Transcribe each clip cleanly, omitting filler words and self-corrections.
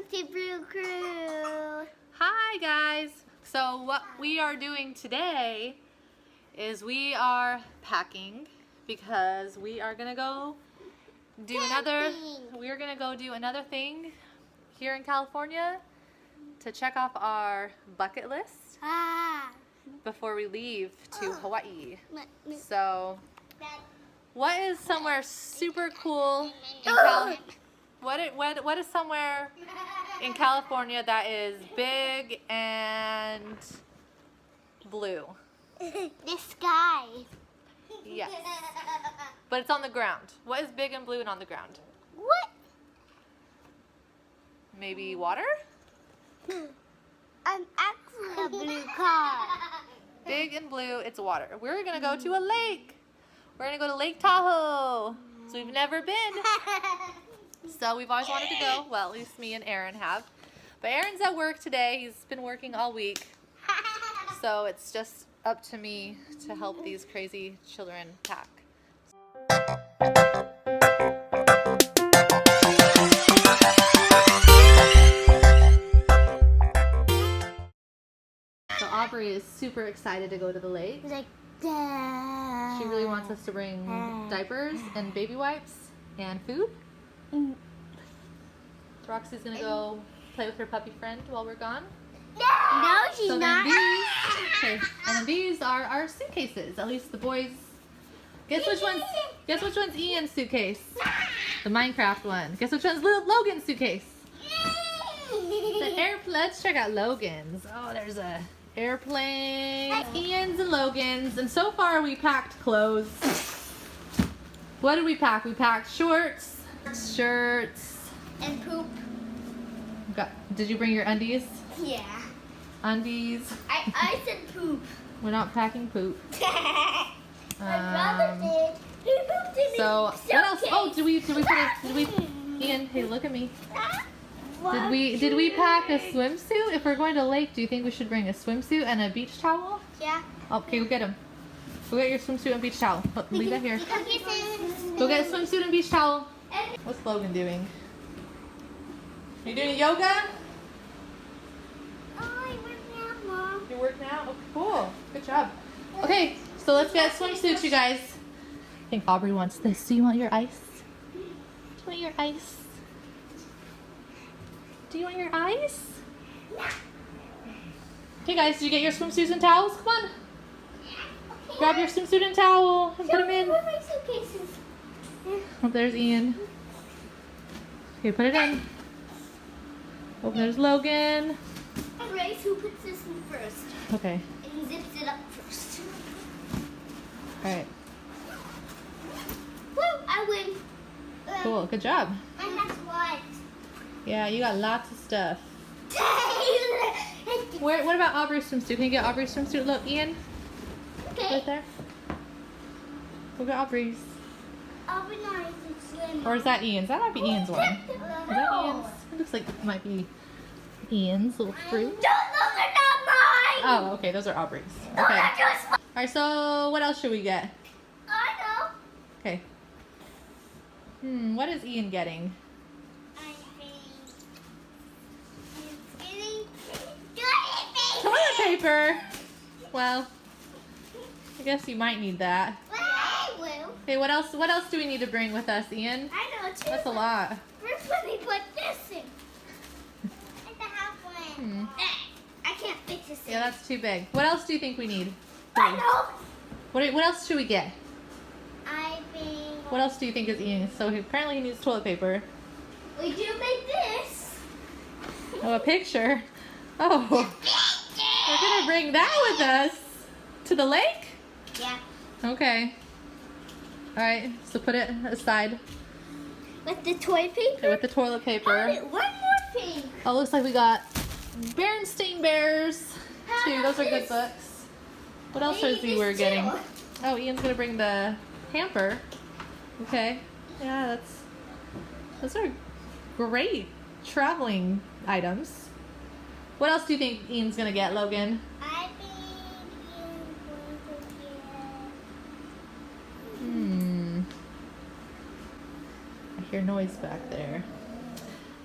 to BrueCrew. Hi guys! So what we are doing today is we are packing because we are gonna go do another thing here in California to check off our bucket list before we leave to Hawaii. So what is somewhere super cool in what is somewhere in California that is big and blue? The sky. Yes. But it's on the ground. What is big and blue and on the ground? What? Maybe water? I'm actually a blue car. Big and blue, it's water. We're gonna go to a lake. We're gonna go to Lake Tahoe. So we've never been. So we've always wanted to go. Well, at least me and Aaron have. But Aaron's at work today. He's been working all week. So it's just up to me to help these crazy children pack. So Aubrey is super excited to go to the lake. Like that. She really wants us to bring diapers and baby wipes and food. Roxy's gonna go play with her puppy friend while we're gone. No, she's So not. then these are our suitcases. At least the boys. Guess which one's Ian's suitcase? The Minecraft one. Guess which one's Logan's suitcase? Let's check out Logan's. Oh, there's a airplane. Ian's and Logan's. And so far we packed clothes. What did we pack? We packed shorts, shirts. And poop. Did you bring your undies? Yeah. Undies. I said poop. We're not packing poop. My brother did. He pooped in So his what else? Oh, suitcase. did we Ian, hey, look at me. Did we pack a swimsuit? If we're going to lake, do you think we should bring a swimsuit and a beach towel? Yeah. Okay, go get them. Go get your swimsuit and beach towel. Leave that here. Go Go get a swimsuit and beach towel. What's Logan doing? Are you doing yoga? Oh, I work now, Mom. You work now? Oh, cool. Good job. Okay, so let's get swimsuits, you guys. I think Aubrey wants this. Do you want your ice? Do you want your ice? Do you want your ice? Okay, guys, did you get your swimsuits and towels? Come on. Grab your swimsuit and towel and put them in. Where are my suitcases? Oh, there's Ian. Okay, put it in. Oh, there's Logan. Grace, who puts this in first? Okay. And zips it up first. Alright. Woo! I win. Cool. Good job. And that's what. Yeah, you got lots of stuff. What about Aubrey's swimsuit? Can you get Aubrey's swimsuit? Look, Ian. Okay. Right there. Look at Aubrey's. I'll be nice and swim. Or is that Ian's? That might be Ian's one. Is that Ian's? It looks like it might be Ian's little fruit. Don't look at that mine! Oh, okay. Those are Aubrey's. No, Okay. that's yours. Alright, so what else should we get? I know. Okay. What is Ian getting? I think he's getting toilet Toilet paper! Well, I guess you might need that. I will. Okay, what else do we need to bring with us, Ian? I know too. That's a lot. First, let me put this in. And the half one. I can't fix this. Yeah, that's too big. What else do you think we need? I know. What else should we get? I think. What else do you think is Ian? So apparently he needs toilet paper. We do make this. Oh, a picture. Oh, we're gonna bring that with us to the lake? Yeah. Okay. All right, so put it aside. With the toilet paper? Okay, with the toilet paper. Oh, one more thing. Oh, looks like we got Berenstain Bears too. Those are good books. What else is we're getting? Oh, Ian's gonna bring the hamper. Okay. Yeah, those are great traveling items. What else do you think Ian's gonna get, Logan? I think Ian's going to get. I hear noise back there.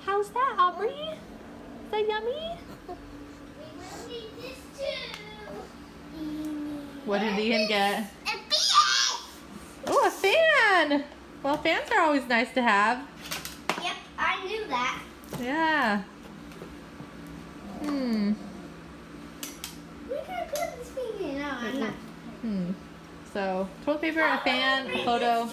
How How's that, Aubrey? Is that yummy? We will need this too. What did Ian get? A fan! Oh, a fan! Well, fans are always nice to have. Yep, I knew that. Yeah. We can put this thing in. No, I'm not. So, toilet paper, a fan, a photo.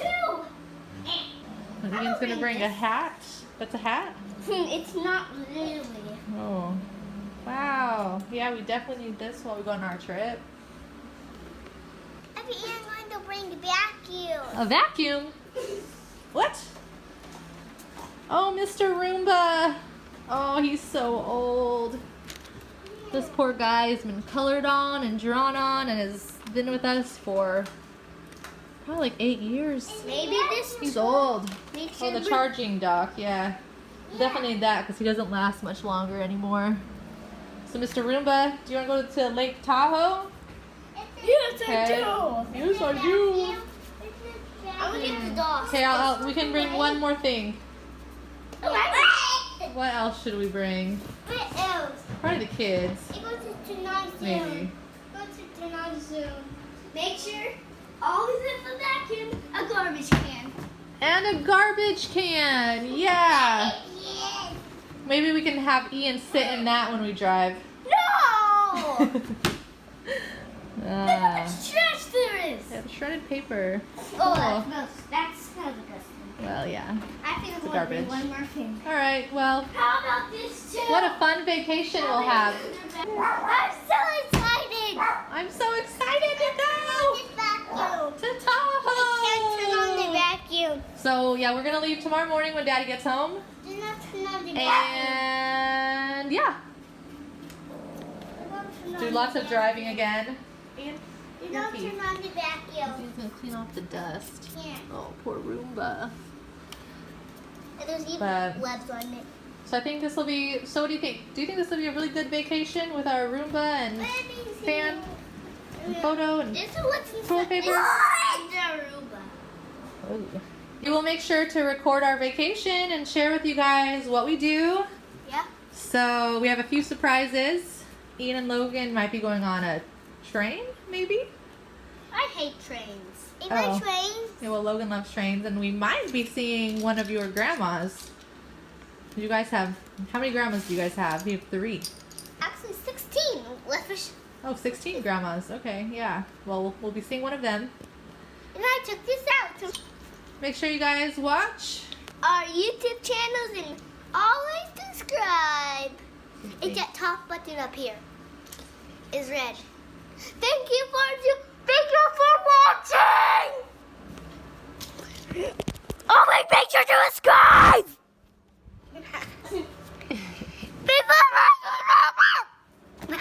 And Ian's gonna bring a hat. That's a hat? It's not really. Oh. Wow. Yeah, we definitely need this while we go on our trip. I think I'm going to bring the vacuum. A vacuum? What? Oh, Mr. Roomba. Oh, he's so old. This poor guy has been colored on and drawn on and has been with us for probably like 8 years. Maybe this. He's old. Make Oh, sure the charging dock, yeah. Definitely need that because he doesn't last much longer anymore. So, Mr. Roomba, do you want to go to Lake Tahoe? Yes, Okay. I do. Yes, I do. I'm gonna get the dog. Okay, we can bring one more thing. What What else should we bring? else? Probably the kids. It goes to tonight Maybe. Go to tonight soon. Make sure always in the vacuum a garbage can. And a garbage can. Yeah. Yes. Maybe we can have Ian sit in that when we drive. No. Look how Ah. much trash there is. Yeah, shredded paper. Oh, Cool. that smells disgusting. Well, yeah. I think It's I'm garbage. going to bring one more thing. All right. Well, How about this too? what a fun vacation we'll have. I'm so excited. I'm so excited to go This vacuum. to I can't turn on the Tahoe. vacuum. So yeah, we're gonna leave tomorrow morning when Daddy gets home, Do not turn on the vacuum. and yeah, do lots of driving again. Ian, Do not turn on the vacuum. Ian's gonna clean off the dust. Yeah. Oh, poor Roomba. And there's even But- webs on it. So I think this will be. So what do you think? Do you think this will be a really good vacation with our Roomba and fan and photo and This is what's inside. toilet paper? It's the Aruba. We will make sure to record our vacation and share with you guys what we do. Yeah. So we have a few surprises. Ian and Logan might be going on a train, maybe? I hate trains. I Oh. like trains. Yeah, well, Logan loves trains, and we might be seeing one of your grandmas. You guys have, how many grandmas do you guys have? You have 3. Actually, 16. Oh, 16 grandmas. Okay, yeah. Well, we'll be seeing one of them. And I took this out to Make sure you guys watch. our YouTube channels and always subscribe. It's that top button up here. Is red. Thank you for watching. Oh, make sure to subscribe.